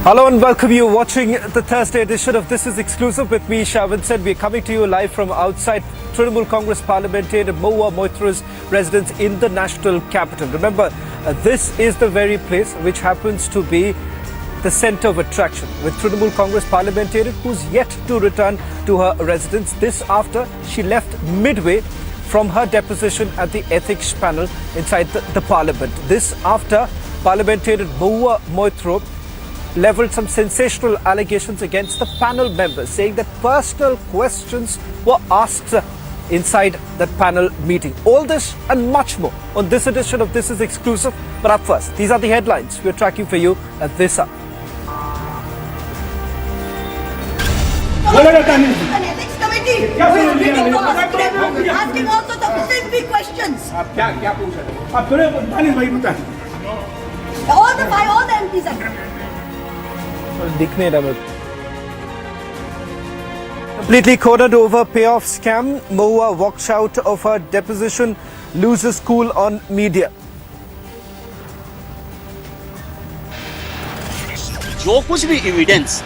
Hello and welcome you watching the Thursday edition of This is Exclusive with me, Shavin Said. We're coming to you live from outside Trinamool Congress Parliamentarian Mahua Moitra's residence in the national capital. Remember, this is the very place which happens to be the centre of attraction with Trinamool Congress Parliamentarian who's yet to return to her residence. This after she left midway from her deposition at the ethics panel inside the parliament. This after Parliamentarian Mahua Moitra levelled some sensational allegations against the panel members, saying that personal questions were asked inside that panel meeting. All this and much more on this edition of This is Exclusive. But up first, these are the headlines we're tracking for you at this hour. An ethics committee. We are meeting to ask them, asking also the specific questions. All the MPs are. Completely cornered over payoff scam, Mahua walks out of her deposition, loses cool on media. जो कुछ भी evidence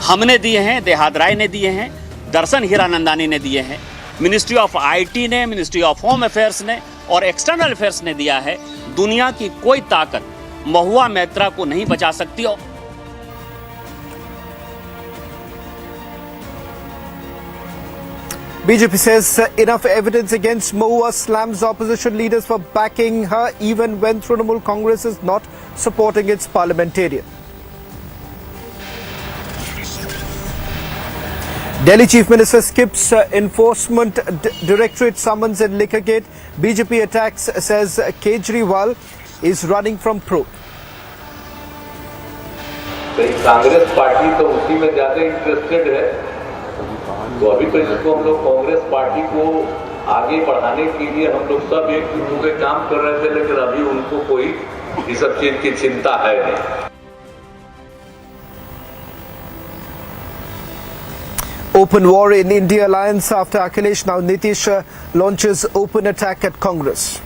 हमने दिए हैं, देहात राय ने दिए हैं, दर्शन हीरानंदानी ने दिए हैं, मिनिस्ट्री ऑफ आईटी ने, मिनिस्ट्री ऑफ होम अफेयर्स ने और एक्सटर्नल अफेयर्स ने दिया है, दुनिया की कोई ताकत महुआ मैत्रा को नहीं बचा सकती। BJP says enough evidence against Mahua, slams opposition leaders for backing her even when Trinamool Congress is not supporting its parliamentarian. Delhi Chief Minister skips enforcement directorate summons in Liquorgate. BJP attacks, says Kejriwal is running from probe. Congress party तो उसी में ज्यादा interested है, तो अभी तो इसको हम लोग कांग्रेस पार्टी को आगे बढ़ाने के लिए हम लोग सब एक जुट के काम कर रहे थे, लेकिन अभी उनको कोई इस सब चीज की चिंता है नहीं। Open war in India alliance after Akhilesh, now Nitish launches open attack at Congress.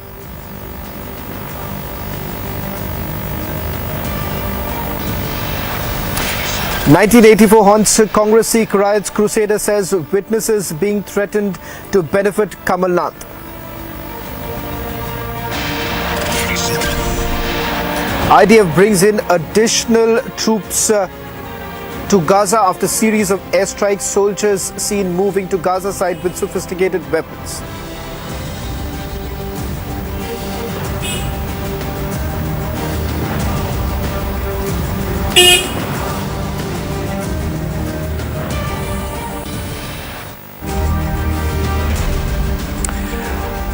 (1984) haunts Congress Sikh riots. Crusader says witnesses being threatened to benefit Kamal Nath. IDF brings in additional troops to Gaza after series of airstrikes. Soldiers seen moving to Gaza side with sophisticated weapons.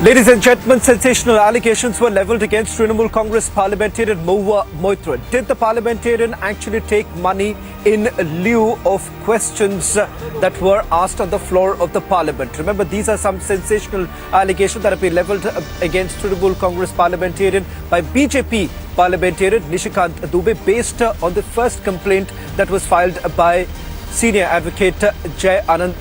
Ladies and gentlemen, sensational allegations were levelled against Trinamool Congress parliamentarian Mahua Moitra. Did the parliamentarian actually take money in lieu of questions that were asked on the floor of the parliament? Remember, these are some sensational allegations that have been levelled against Trinamool Congress parliamentarian by BJP parliamentarian Nishikant Dubey, based on the first complaint that was filed by senior advocate Jai Anand.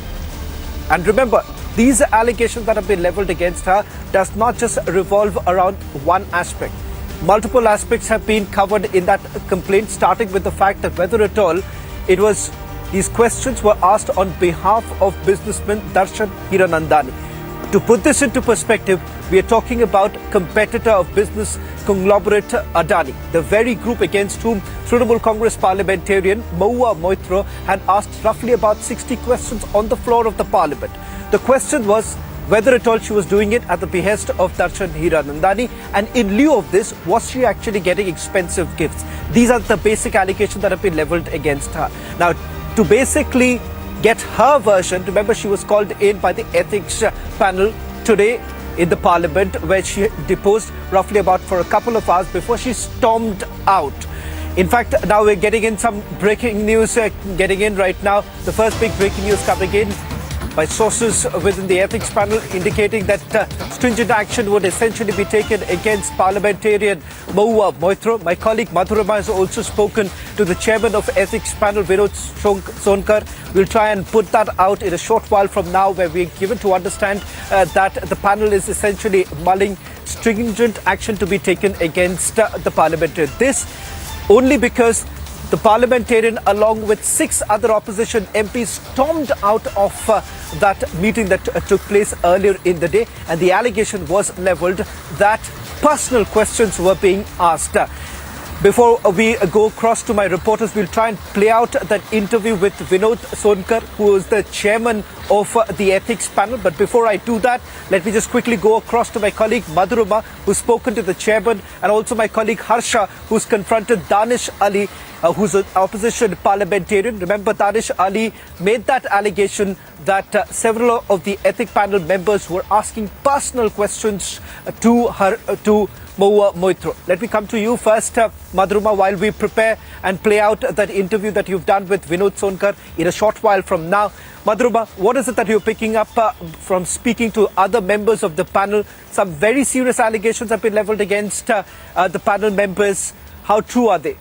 And remember, these allegations that have been levelled against her does not just revolve around one aspect. Multiple aspects have been covered in that complaint, starting with the fact that whether at all these questions were asked on behalf of businessman Darshan Hiranandani. To put this into perspective, we are talking about competitor of business conglomerate Adani, the very group against whom Trinamool Congress parliamentarian Mahua Moitra had asked roughly about 60 questions on the floor of the parliament. The question was whether at all she was doing it at the behest of Darshan Hiranandani, and in lieu of this, was she actually getting expensive gifts? These are the basic allegations that have been levelled against her. Now, to basically get her version, remember she was called in by the ethics panel today in the parliament, where she deposed roughly about for a couple of hours before she stormed out. In fact, now we're getting in some breaking news getting in right now. The first big breaking news coming in by sources within the ethics panel, indicating that stringent action would essentially be taken against parliamentarian Mahua Moitra. My colleague Madhurama has also spoken to the chairman of ethics panel, Vinod Sonkar. We'll try and put that out in a short while from now, where we're given to understand that the panel is essentially mulling stringent action to be taken against the parliamentarian. This only because The parliamentarian, along with 6 other opposition MPs, stormed out of that meeting that took place earlier in the day, and the allegation was levelled that personal questions were being asked. Before we go across to my reporters, we'll try and play out that interview with Vinod Sonkar, who is the chairman of the ethics panel. But before I do that, let me just quickly go across to my colleague Madhurima, who's spoken to the chairman, and also my colleague Harsha, who's confronted Danish Ali, who's an opposition parliamentarian. Remember, Danish Ali made that allegation that several of the ethic panel members were asking personal questions to Mahua Moitra. Let me come to you first, Madhurima, while we prepare and play out that interview that you've done with Vinod Sonkar in a short while from now. Madhurima, what is it that you're picking up from speaking to other members of the panel? Some very serious allegations have been levelled against the panel members. How true are they?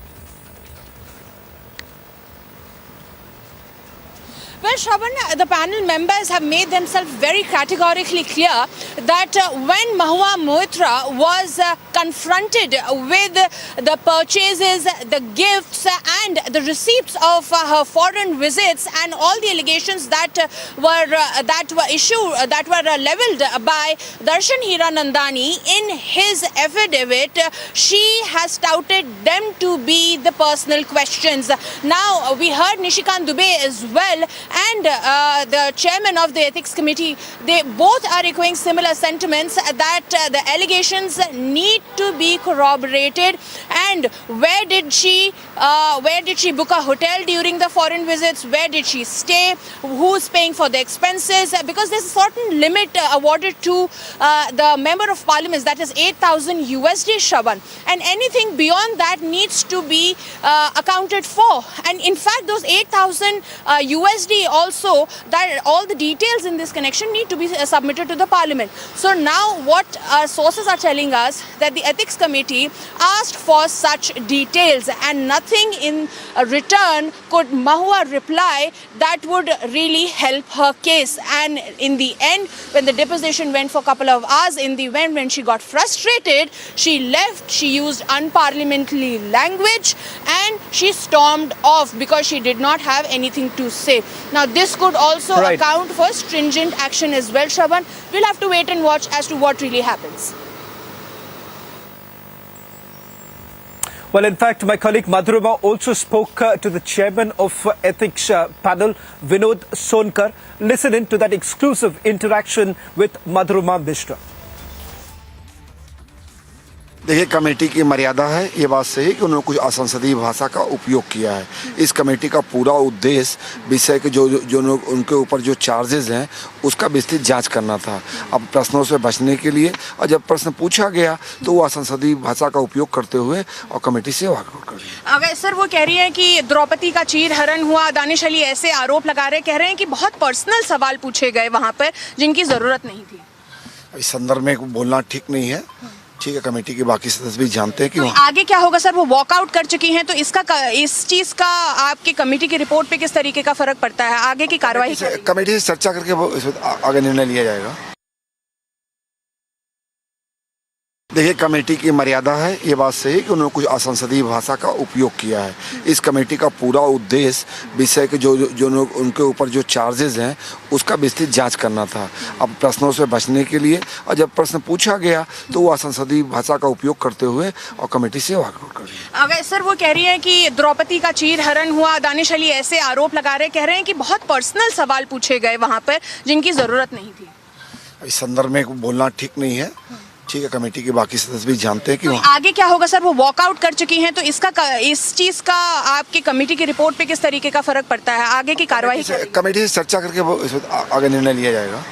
Well, Shravan, the panel members have made themselves very categorically clear that when Mahua Moitra was confronted with the purchases, the gifts and the receipts of her foreign visits and all the allegations that were levelled by Darshan Hiranandani in his affidavit, she has touted them to be the personal questions. Now, we heard Nishikant Dubey as well, and the chairman of the ethics committee, they both are echoing similar sentiments that the allegations need to be corroborated. And where did she book a hotel during the foreign visits? Where did she stay? Who's paying for the expenses? Because there's a certain limit awarded to the member of parliament, that is 8,000 USD, Shravan, and anything beyond that needs to be accounted for. And in fact, those 8,000 USD also, that all the details in this connection need to be submitted to the parliament. So now what sources are telling us that the ethics committee asked for such details, and nothing in return could Mahua reply that would really help her case. And in the end, when the deposition went for a couple of hours, in the end when she got frustrated, she left, she used unparliamentary language and she stormed off because she did not have anything to say. Now this could also account for stringent action as well, Shravan. We'll have to wait and watch as to what really happens. Well, in fact, my colleague Madhurima also spoke to the chairman of ethics panel, Vinod Sonkar. Listen in to that exclusive interaction with Madhurima Mishra. देखिए, committee की मर्यादा है, ये बात सही है कि उन्होंने कुछ असंसदीय भाषा का उपयोग किया है। इस कमेटी का पूरा उद्देश्य विषय के जो उनके ऊपर जो चार्जेस हैं उसका विस्तृत जांच करना था। अब प्रश्नों से बचने के लिए और जब प्रश्न पूछा गया तो वो असंसदीय भाषा का उपयोग करते हुए और कमेटी से वॉकआउट कर दिया। अगर सर वो कह रही है कि द्रौपदी का चीरहरण हुआ, दानिश अली ऐसे आरोप लगा रहे, कह रहे हैं कि बहुत पर्सनल सवाल पूछे गए वहाँ पर जिनकी जरूरत नहीं थी। इस संदर्भ में बोलना ठीक नहीं है। ठीक है, कमेटी के बाकी सदस्य भी जानते हैं कि तो आगे क्या होगा सर? वो वॉकआउट कर चुकी हैं, तो इस चीज का आपकी कमेटी की रिपोर्ट पे किस तरीके का फर्क पड़ता है? आगे की कार्रवाई कमेटी से चर्चा करके आगे निर्णय लिया जाएगा। देखिए, कमेटी की मर्यादा है, ये बात सही है कि उन्होंने कुछ असंसदीय भाषा का उपयोग किया है। इस कमेटी का पूरा उद्देश्य विषय के जो उनके ऊपर जो चार्जेस हैं उसका विस्तृत जांच करना था। अब प्रश्नों से बचने के लिए और जब प्रश्न पूछा गया तो वो असंसदीय भाषा का उपयोग करते हुए और कमेटी से वॉकआउट कर दिया। अगर सर वो कह रही है कि द्रौपदी का चीरहरण हुआ, दानिश अली ऐसे आरोप लगा रहे, कह रहे हैं कि बहुत पर्सनल सवाल पूछे गए वहाँ पर जिनकी जरूरत नहीं थी। इस संदर्भ में बोलना ठीक नहीं है। ठीक है, कमेटी के बाकी सदस्य भी जानते हैं कि तो आगे क्या होगा सर? वो वॉकआउट कर चुकी हैं, तो इस चीज का आपकी कमेटी की रिपोर्ट पे किस तरीके का फर्क पड़ता है? आगे की कार्रवाई कमेटी से चर्चा करके आगे निर्णय लिया जाएगा।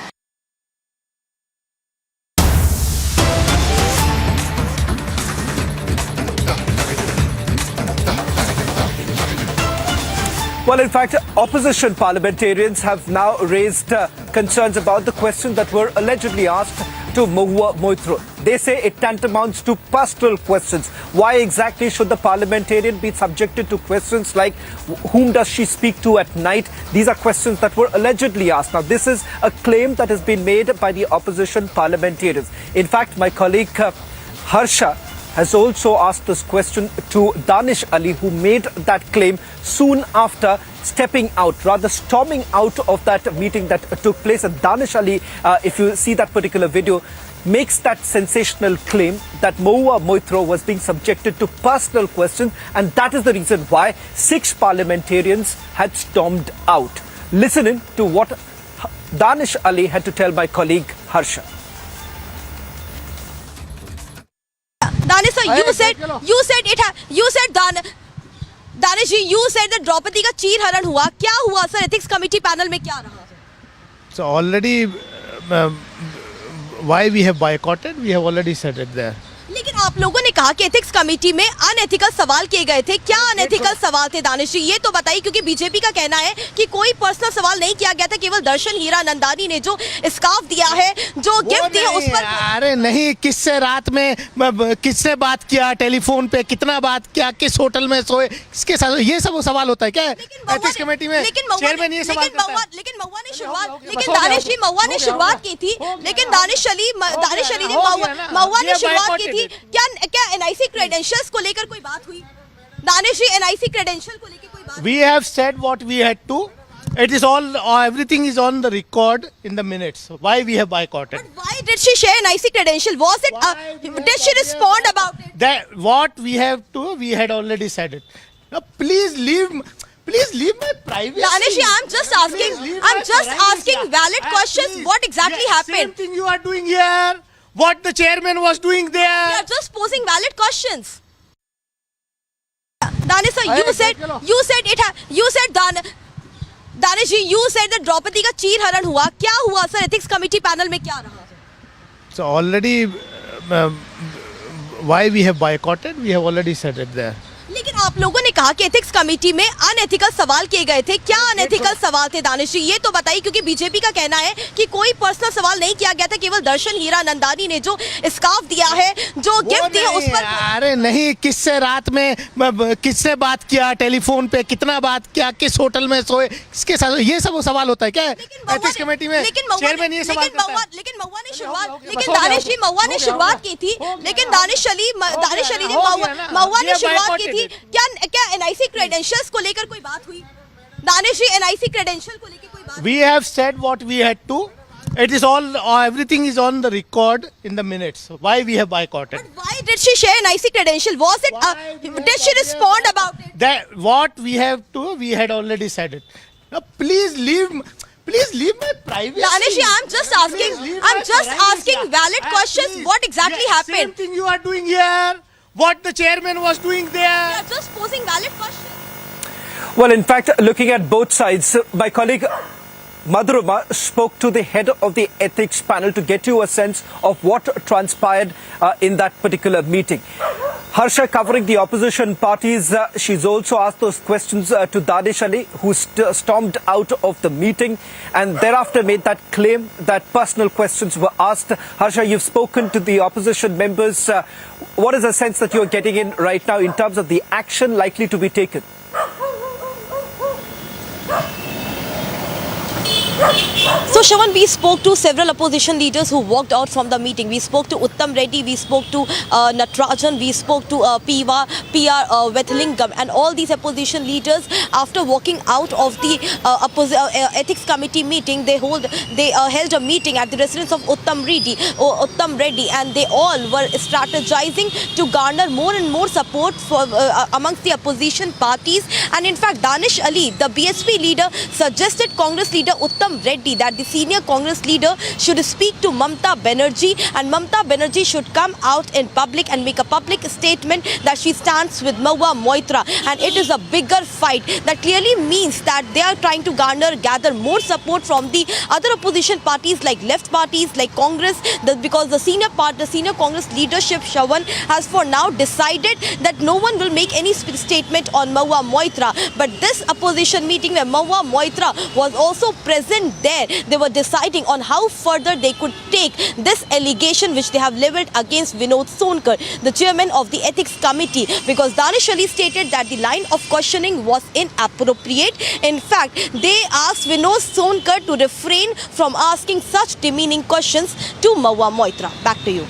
Well, in fact, opposition parliamentarians have now raised concerns about the questions that were allegedly asked to Mahua Moitra. They say it tantamounts to personal questions. Why exactly should the parliamentarian be subjected to questions like whom does she speak to at night? These are questions that were allegedly asked. Now, this is a claim that has been made by the opposition parliamentarians. In fact, my colleague Harsha has also asked this question to Danish Ali, who made that claim soon after stepping out, rather storming out of that meeting that took place. And Danish Ali, if you see that particular video, makes that sensational claim that Mahua Moitra was being subjected to personal questions, and that is the reason why 6 parliamentarians had stormed out. Listen in to what Danish Ali had to tell my colleague Harsha. Danish sir, you said Danish ji, you said that Draupadi का चीर हरण हुआ. क्या हुआ sir? Ethics committee panel में क्या रहा? So already, why we have boycotted, we have already said it there. लेकिन आप लोगों ने कहा कि एथिक्स कमेटी में अनएथिकल सवाल किए गए थे. क्या अनएथिकल सवाल थे दानिश जी? ये तो बताइए, क्योंकि बीजेपी का कहना है कि कोई पर्सनल सवाल नहीं किया गया था. केवल दर्शन हीरानंदानी ने जो स्कार्फ दिया है, जो गिफ्ट दिया, उस पर. अरे नहीं, किससे रात में किससे बात किया, टेलीफोन पे कितना बात किया, किस होटल में सोए, इसके साथ ये सब सवाल होता है क्या एथिक्स कमेटी में? चेयरमैन ये सवाल करता है. लेकिन महुआ ने शुरुआत, लेकिन दानिश जी महुआ ने शुरुआत की थी. लेकिन दानिश अली ने महुआ ने शुरुआत की थी. क्या एनआईसी क्रेडेंशियल्स को लेकर कोई बात हुई? दानिश जी, एनआईसी क्रेडेंशियल को लेकर कोई बात? We have said what we had to. It is all, everything is on the record in the minutes. Why we have boycotted? But why did she share NIC credential? Was it? Did she respond about it? That what we have to, we had already said it. Now please leave my privacy. Danish, I'm just asking valid questions. What exactly happened? Same thing you are doing here. What the chairman was doing there. We are just posing valid questions. Danish sir, Danish ji, you said that Draupadi का चीर हरण हुआ. क्या हुआ sir? Ethics committee panel में क्या रहा? So already, why we have boycotted, we have already said it there. लेकिन आप लोगों ने कहा कि एथिक्स कमेटी में अनएथिकल सवाल किए गए थे. क्या अनएथिकल सवाल थे दानिश जी? ये तो बताइए, क्योंकि बीजेपी का कहना है कि कोई पर्सनल सवाल नहीं किया गया था. केवल दर्शन हीरानंदानी ने जो स्कार्फ दिया है, जो गिफ्ट दिया, उस पर. अरे नहीं, किससे रात में किससे बात किया, टेलीफोन पे कितना बात किया, किस होटल में सोए, इसके साथ ये सब सवाल होता है क्या एथिक्स कमेटी में? चेयरमैन ये सवाल करता है. लेकिन महुआ ने शुरुआत, लेकिन दानिश जी महुआ ने शुरुआत की थी. लेकिन दानिश अली ने महुआ ने शुरुआत की थी. क्या एनआईसी क्रेडेंशियल्स को लेकर कोई बात हुई? दानिश जी, एनआईसी क्रेडेंशियल को लेकर कोई बात? We have said what we had to. It is all, everything is on the record in the minutes. Why we have boycotted? But why did she share NIC credential? Was it? Did she respond about it? That what we have to, we had already said it. Now please leave my privacy. Danish, I'm just asking valid questions. What exactly happened? Same thing you are doing here. What the chairman was doing there. We are just posing valid questions. Well, in fact, looking at both sides, my colleague Madhurima spoke to the head of the ethics panel to get you a sense of what transpired in that particular meeting. Harsha, covering the opposition parties, she's also asked those questions to Danish Ali, who stormed out of the meeting and thereafter made that claim that personal questions were asked. Harsha, you've spoken to the opposition members. What is the sense that you're getting in right now in terms of the action likely to be taken? So, Shravan, we spoke to several opposition leaders who walked out from the meeting. We spoke to Uttam Reddy, we spoke to Natrajan, we spoke to PR Vethlingam, and all these opposition leaders, after walking out of the ethics committee meeting, they held a meeting at the residence of Uttam Reddy, and they all were strategizing to garner more and more support for amongst the opposition parties. And in fact, Danish Ali, the BSP leader, suggested Congress leader Uttam Reddy that the senior Congress leader should speak to Mamata Banerjee, and Mamata Banerjee should come out in public and make a public statement that she stands with Mahua Moitra. And it is a bigger fight that clearly means that they are trying to gather more support from the other opposition parties like left parties like Congress, because the senior Congress leadership, Shravan, has for now decided that no one will make any statement on Mahua Moitra. But this opposition meeting where Mahua Moitra was also present there, they were deciding on how further they could take this allegation which they have levelled against Vinod Sonkar, the chairman of the ethics committee, because Danish Ali stated that the line of questioning was inappropriate. In fact, they asked Vinod Sonkar to refrain from asking such demeaning questions to Mahua Moitra. Back to you.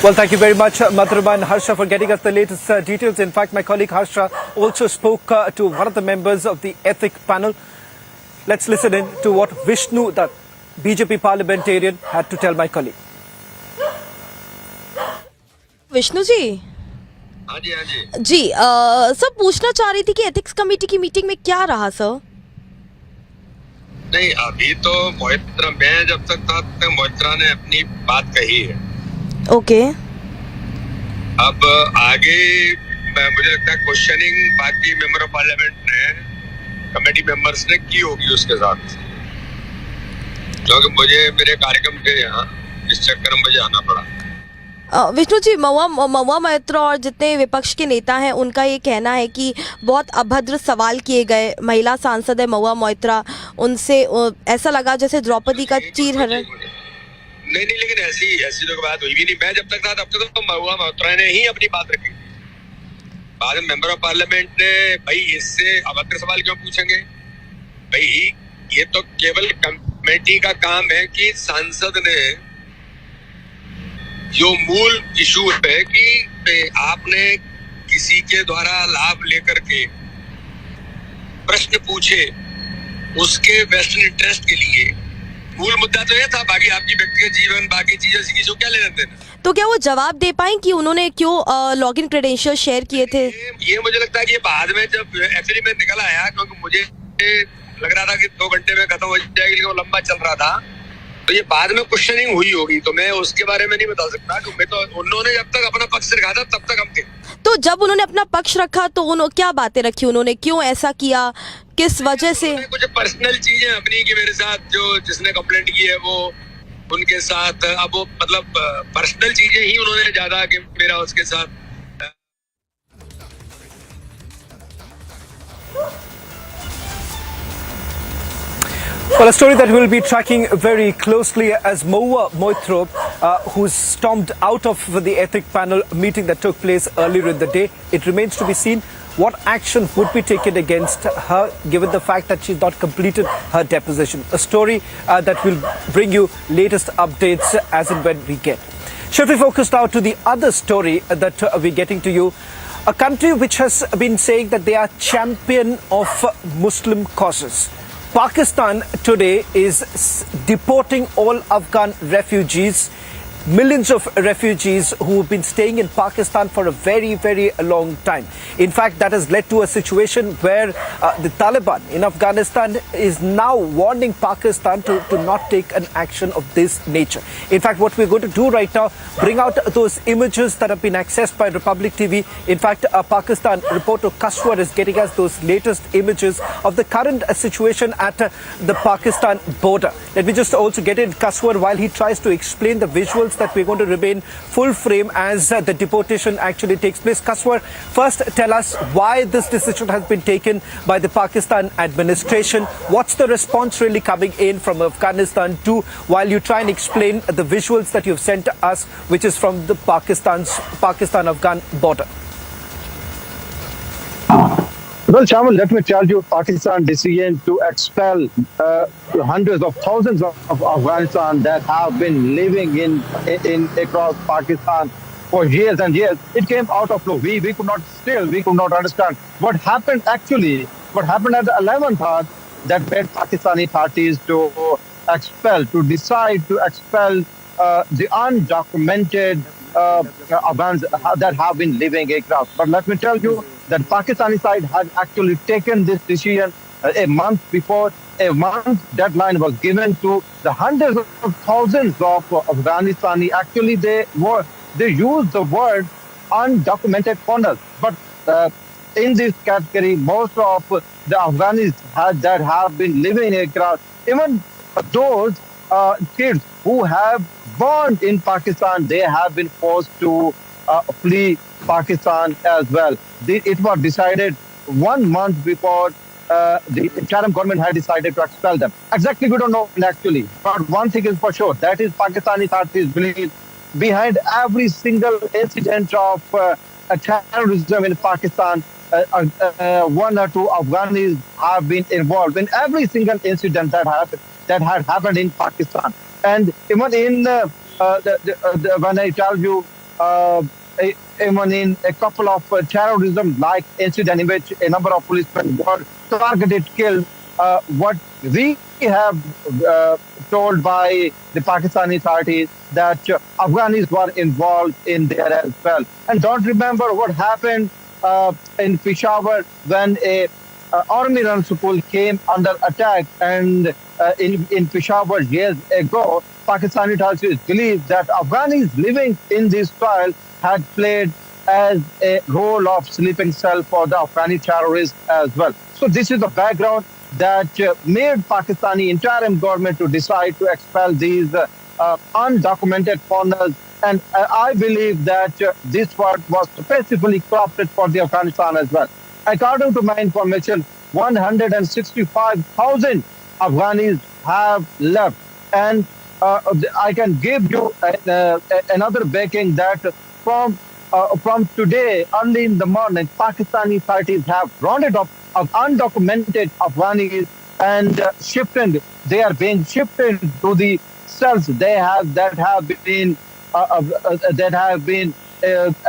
Well, thank you very much, Madhurima and Harsha, for getting us the latest details. In fact, my colleague Harsha also spoke to one of the members of the ethic panel. Let's listen in to what Vishnu, the BJP parliamentarian, had to tell my colleague. Vishnu ji, हाँ जी हाँ जी जी sir पूछना चाह रही थी कि ethics committee की meeting में क्या रहा सर? नहीं, अभी तो मोइत्रा, मैं जब तक था तब तक मोइत्रा ने अपनी बात कही है। ओके। अब आगे मुझे लगता है क्वेश्चनिंग बाकी मेंबर ऑफ पार्लियामेंट ने, कमेटी मेंबर्स ने की होगी उसके साथ, क्योंकि मुझे मेरे कार्यक्रम थे यहाँ, इस चक्कर में मुझे आना पड़ा। विष्णु जी, महुआ मोइत्रा और जितने विपक्ष के नेता हैं उनका ये कहना है कि बहुत अभद्र सवाल किए गए। महिला सांसद है महुआ मोइत्रा, उनसे ऐसा लगा जैसे द्रौपदी का चीरहरण। नहीं, लेकिन ऐसी तो बात हुई भी नहीं। मैं जब तक था तब तक तो महुआ मोइत्रा ने ही अपनी बात रखी। बाद में मेंबर ऑफ पार्लियामेंट ने, भाई इससे अभद्र सवाल क्यों पूछेंगे भाई, ये तो केवल कमेटी का काम है कि सांसद ने जो मूल इशू है कि आपने किसी के द्वारा लाभ लेकर के प्रश्न पूछे, उसके वेस्टर्न इंटरेस्ट के लिए, मूल मुद्दा तो ये था। बाकी आपकी व्यक्तिगत जीवन, बाकी चीजें किसी को क्या लेना देना। तो क्या वो जवाब दे पाए कि उन्होंने क्यों लॉगिन क्रेडेंशियल शेयर किए थे? ये मुझे लगता है कि बाद में जब एक्चुअली में निकल आया, क्योंकि मुझे लग रहा था कि 2 घंटे में खत्म हो जाएगी, लेकिन वो लंबा चल रहा था, तो ये बाद में क्वेश्चनिंग हुई होगी, तो मैं उसके बारे में नहीं बता सकता। क्योंकि तो उन्होंने जब तक अपना पक्ष रखा था तब तक हम थे। तो जब उन्होंने अपना पक्ष रखा तो उन्होंने क्या बातें रखी, उन्होंने क्यों ऐसा किया, किस वजह से? कुछ पर्सनल चीजें अपनी की मेरे साथ, जो जिसने कंप्लेंट की है वो उनके साथ, अब वो मतलब पर्सनल चीजें ही उन्होंने ज्यादा कि मेरा उसके साथ। Well, a story that we'll be tracking very closely as Mahua Moitra, who's stormed out of the ethic panel meeting that took place earlier in the day. It remains to be seen what action would be taken against her, given the fact that she's not completed her deposition. A story that will bring you latest updates as and when we get. Should we focus now to the other story that we're getting to you? A country which has been saying that they are champion of Muslim causes. Pakistan today is deporting all Afghan refugees, millions of refugees who have been staying in Pakistan for a very, very long time. In fact, that has led to a situation where the Taliban in Afghanistan is now warning Pakistan to not take an action of this nature. In fact, what we're going to do right now, bring out those images that have been accessed by Republic TV. In fact, Pakistan reporter Kaswar is getting us those latest images of the current situation at the Pakistan border. Let me just also get in Kaswar while he tries to explain the visuals that we're going to remain full frame as the deportation actually takes place. Kaswar, first tell us why this decision has been taken by the Pakistan administration. What's the response really coming in from Afghanistan too, while you try and explain the visuals that you've sent to us, which is from the Pakistan-Afghan border? Well, Shaman, let me tell you, Pakistan decision to expel hundreds of thousands of Afghanistan that have been living in across Pakistan for years and years. It came out of nowhere. We could not understand what happened actually. What happened at the 11th hour that made Pakistani parties to decide to expel the undocumented Afghans that have been living across. But let me tell you that Pakistani side had actually taken this decision a month before. A month deadline was given to the hundreds of thousands of Afghanistani. Actually, they used the word undocumented foreigners. But in this category, most of the Afghanis that have been living across, even those kids who have born in Pakistan, they have been forced to flee Pakistan as well. It was decided 1 month before the interim government had decided to expel them. Exactly, we don't know actually. But one thing is for sure, that is Pakistani authorities believe behind every single incident of terrorism in Pakistan, 1 or 2 Afghanis have been involved in every single incident that had happened in Pakistan. And even in when I tell you, even in a couple of terrorism-like incidents in which a number of policemen were targeted, killed, what we have told by the Pakistani authorities that Afghanis were involved in there as well. And don't remember what happened in Peshawar when a army run school came under attack, and in Peshawar years ago, Pakistani authorities believe that Afghanis living in this soil had played as a role of sleeping cell for the Afghani terrorists as well. So this is the background that made Pakistani interim government to decide to expel these undocumented foreigners. And I believe that this word was specifically crafted for the Afghanistan as well. According to my information, 165,000 Afghanis have left. And I can give you another backing that from today, early in the morning, Pakistani authorities have rounded up of undocumented Afghanis and they are being shifted to the cells that have been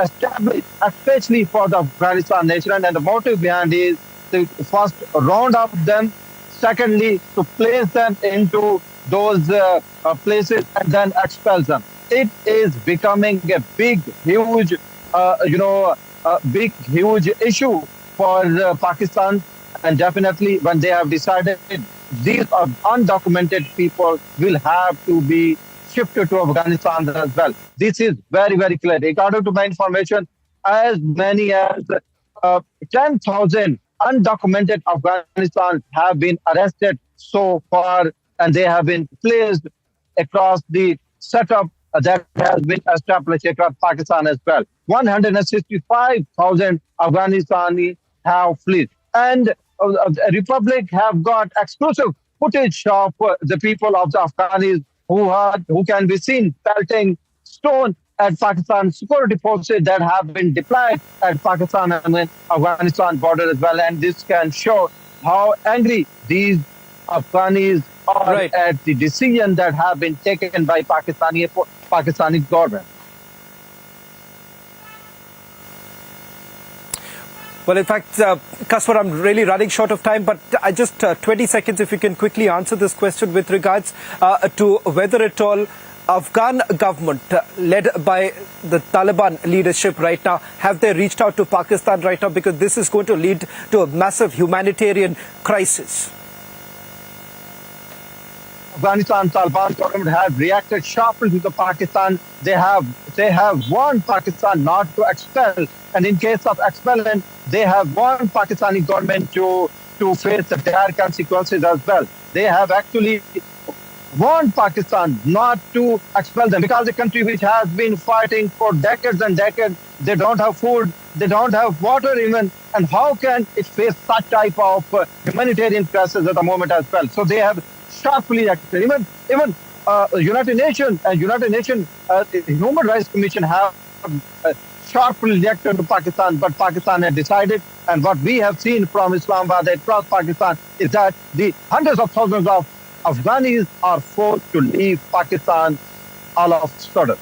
established, especially for the Afghanistan nation. And the motive behind is to first round up them, secondly to place them into those places and then expel them. It is becoming a big, huge, huge issue for Pakistan, and definitely when they have decided these undocumented people will have to be shifted to Afghanistan as well. This is very, very clear. According to my information, as many as 10,000 undocumented Afghanistan have been arrested so far, and they have been placed across the setup that has been established across Pakistan as well. 165,000 Afghanistani have fled. And the Republic have got exclusive footage of the people of the Afghanis who can be seen pelting stone at Pakistan security forces that have been deployed at Pakistan and Afghanistan border as well. And this can show how angry these Afghanis are at the decision that have been taken by Pakistani government. Well, in fact, Kaswar, I'm really running short of time, but I just 20 seconds if you can quickly answer this question with regards to whether at all Afghan government led by the Taliban leadership right now, have they reached out to Pakistan right now? Because this is going to lead to a massive humanitarian crisis. Afghanistan Taliban government have reacted sharply to the Pakistan. They have warned Pakistan not to expel, and in case of expelsion, they have warned Pakistani government to face the dire consequences as well. They have actually warned Pakistan not to expel them because the country which has been fighting for decades and decades, they don't have food, they don't have water even, and how can it face such type of humanitarian crisis at the moment as well? So they have sharply acted. Even United Nations and Human Rights Commission have sharply reacted to Pakistan, but Pakistan had decided, and what we have seen from Islamabad across Pakistan is that the hundreds of thousands of Afghanis are forced to leave Pakistan all of a sudden.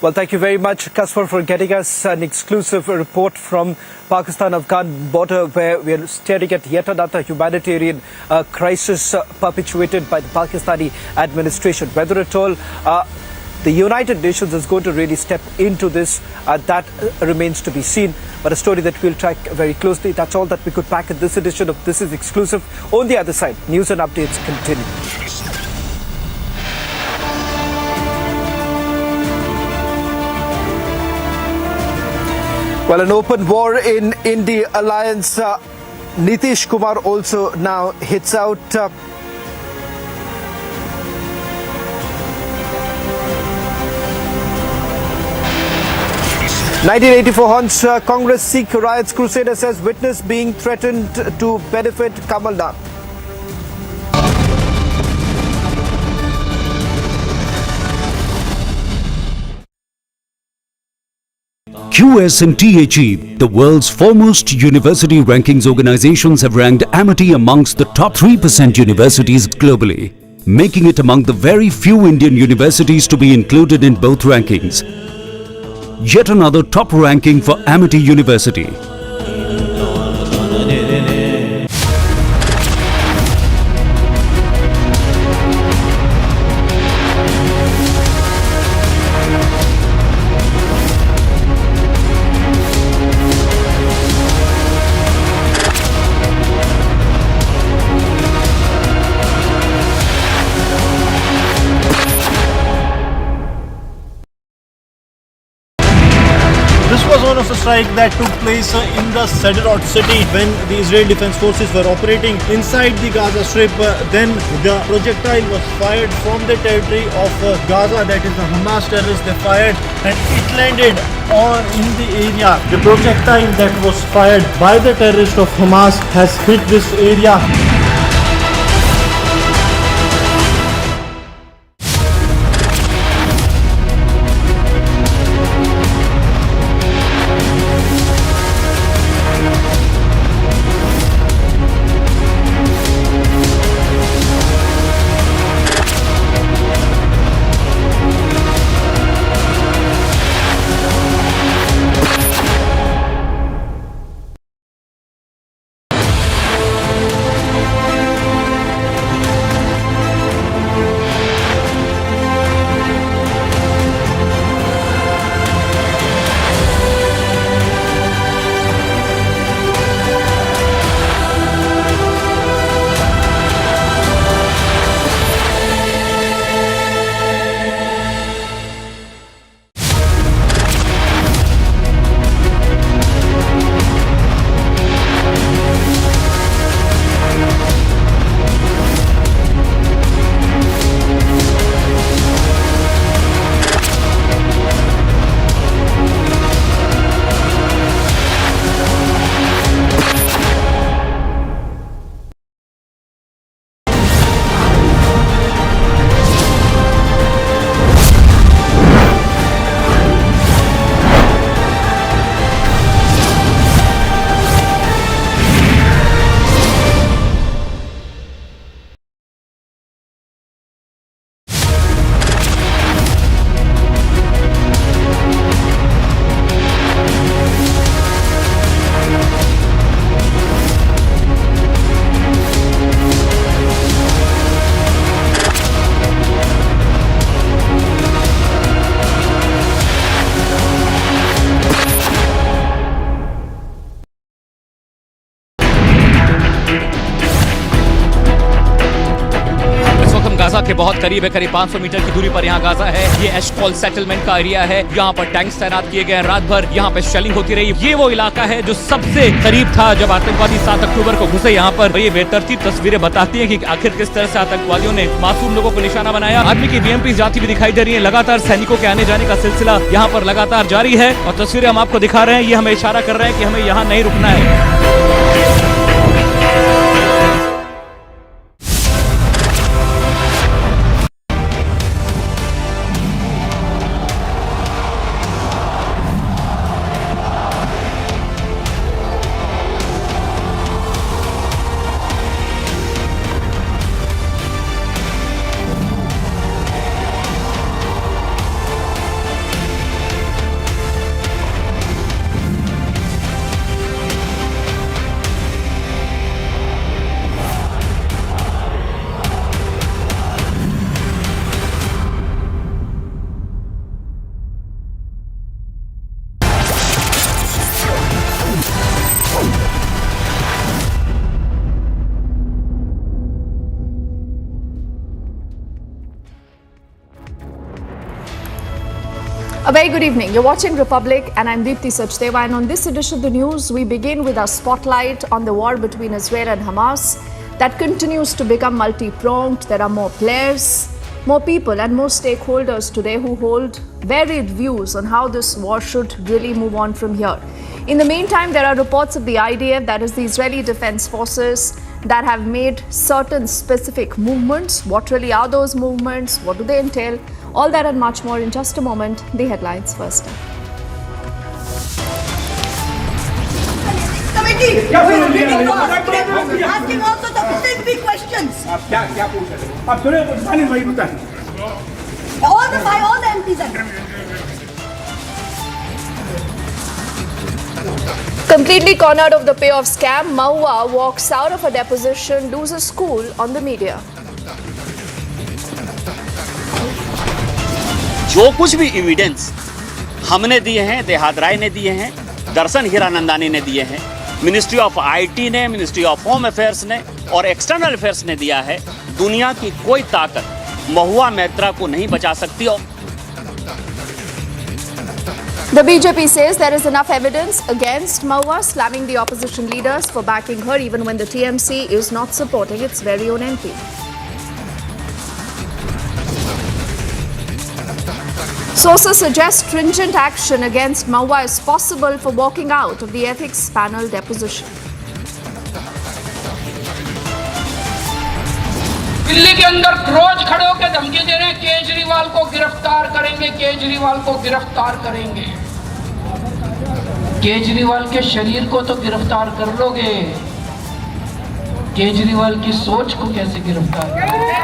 Well, thank you very much, Kaswar, for getting us an exclusive report from Pakistan-Afghan border, where we are staring at yet another humanitarian crisis perpetuated by the Pakistani administration. Whether at all the United Nations is going to really step into this, that remains to be seen. But a story that we'll track very closely. That's all that we could pack in this edition of This Is Exclusive. On the other side, news and updates continue. Well, an open war in India alliance. Nitish Kumar also now hits out. 1984 haunts Congress Sikh riots. Crusader says witness being threatened to benefit Kamal Nath. QS and THE, the world's foremost university rankings organizations, have ranked Amity amongst the top 3% universities globally, making it among the very few Indian universities to be included in both rankings. Yet another top ranking for Amity University. This was one of the strikes that took place in the Sderot city when the Israeli Defense Forces were operating inside the Gaza Strip. Then the projectile was fired from the territory of Gaza, that is the Hamas terrorists. They fired and it landed in the area. The projectile that was fired by the terrorists of Hamas has hit this area. Gaza के बहुत करीब है, करीब 500 metre की दूरी पर यहाँ Gaza है। ये एशकॉल सेटलमेंट का एरिया है, यहाँ पर टैंक्स तैनात किए गए हैं। रात भर यहाँ पे शेलिंग होती रही। ये वो इलाका है जो सबसे करीब था जब आतंकवादी 7 अक्टूबर को घुसे यहाँ पर। ये बेतरतीब तस्वीरें बताती हैं कि आखिर किस तरह से आतंकवादियों ने मासूम लोगों को निशाना बनाया। आर्मी की बीएमपी जाती भी दिखाई दे रही है। लगातार सैनिकों के आने जाने का सिलसिला यहाँ पर लगातार जारी है और तस्वीरें हम आपको दिखा रहे हैं। ये हमें इशारा कर रहे हैं कि हमें यहाँ नहीं रुकना है। A very good evening. You're watching Republic and I'm Deepthi Sachdeva, and on this edition of the news, we begin with our spotlight on the war between Israel and Hamas that continues to become multi-pronged. There are more players, more people and more stakeholders today who hold varied views on how this war should really move on from here. In the meantime, there are reports of the IDF, that is the Israeli Defense Forces, that have made certain specific movements. What really are those movements? What do they entail? All that and much more in just a moment. The headlines first. committee who is meeting to us today, asking also the specific questions. All the MPs are there. Completely cornered of the payoff scam, Mahua walks out of a deposition, loses cool on the media. जो कुछ भी evidence हमने दिए हैं, देहात राय ने दिए हैं, दर्शन हीरानंदानी ने दिए हैं, मिनिस्ट्री ऑफ आईटी ने, मिनिस्ट्री ऑफ होम अफेयर्स ने और एक्सटर्नल अफेयर्स ने दिया है, दुनिया की कोई ताकत महुआ मैत्रा को नहीं बचा सकती। The BJP says there is enough evidence against Mahua, slamming the opposition leaders for backing her even when the TMC is not supporting its very own MP. Sources suggest stringent action against Mahua is possible for walking out of the ethics panel deposition. Delhi के अंदर रोज खड़े होकर धमकी दे रहे हैं, केजरीवाल को गिरफ्तार करेंगे, केजरीवाल को गिरफ्तार करेंगे। केजरीवाल के शरीर को तो गिरफ्तार कर लोगे, केजरीवाल की सोच को कैसे गिरफ्तार करोगे?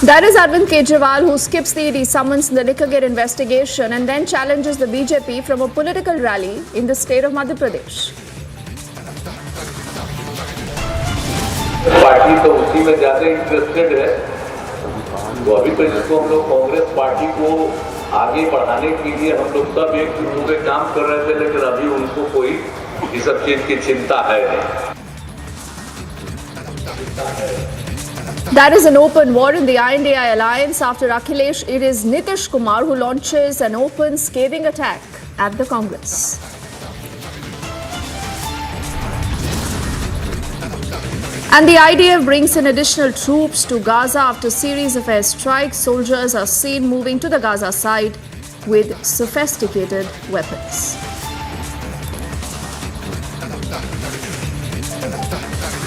That is Arvind Kejriwal, who skips the ED summons in the Liquorgate investigation and then challenges the BJP from a political rally in the state of Madhya Pradesh. Party तो उसी में ज्यादा इंटरेस्टेड है, तो अभी तो जिसको हम लोग कांग्रेस पार्टी को आगे बढ़ाने के लिए हम लोग सब एक जुट के काम कर रहे थे, लेकिन अभी उनको कोई इस सब चीज की चिंता है नहीं। That is an open war in the INDI alliance. After Akhilesh, it is Nitish Kumar who launches an open scathing attack at the Congress. And the IDF brings in additional troops to Gaza after a series of airstrikes. Soldiers are seen moving to the Gaza side with sophisticated weapons.